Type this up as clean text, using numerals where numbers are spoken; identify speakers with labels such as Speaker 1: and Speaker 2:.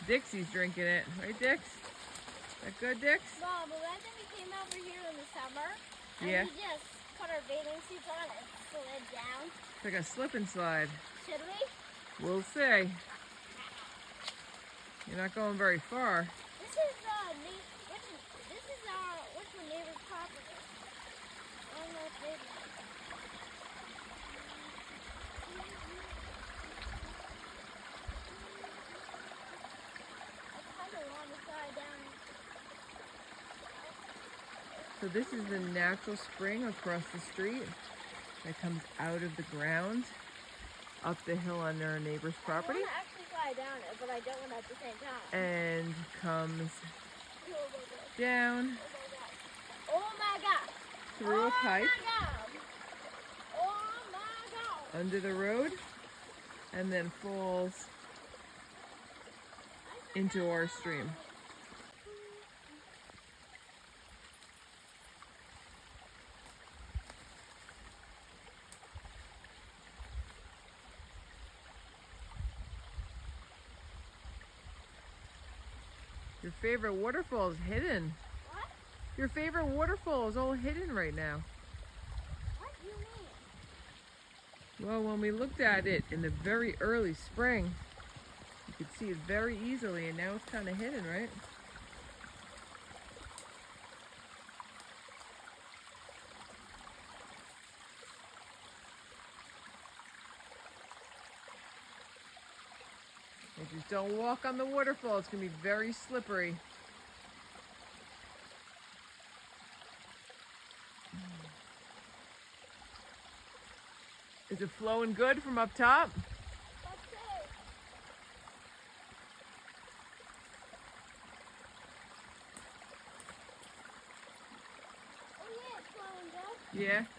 Speaker 1: Dixie's drinking it. Right, Dix? That good, Dix?
Speaker 2: Mom, imagine we came over here in the summer and
Speaker 1: Yeah.
Speaker 2: we just put our bathing suits on and slid down.
Speaker 1: It's like a slip and slide.
Speaker 2: Should we?
Speaker 1: We'll see. You're not going very far.
Speaker 2: This is which one neighbor's property? I don't know if they I kind of want to slide down.
Speaker 1: So this is the natural spring across the street that comes out of the ground up the hill on our neighbor's property
Speaker 2: I want to actually slide down it, but I don't want to at the same time.
Speaker 1: and comes
Speaker 2: Oh my God.
Speaker 1: down
Speaker 2: Oh my God.
Speaker 1: through a pipe
Speaker 2: Oh my God. Oh my God.
Speaker 1: under the road and then falls into our stream. Your favorite waterfall is hidden.
Speaker 2: What?
Speaker 1: Your favorite waterfall is all hidden right now.
Speaker 2: What do you mean?
Speaker 1: Well, when we looked at it in the very early spring, you could see it very easily, and now it's kind of hidden, right? And just don't walk on the waterfall. It's going to be very slippery. Is it flowing good from up top?
Speaker 2: Let's see. Oh yeah, it's flowing good.
Speaker 1: Yeah.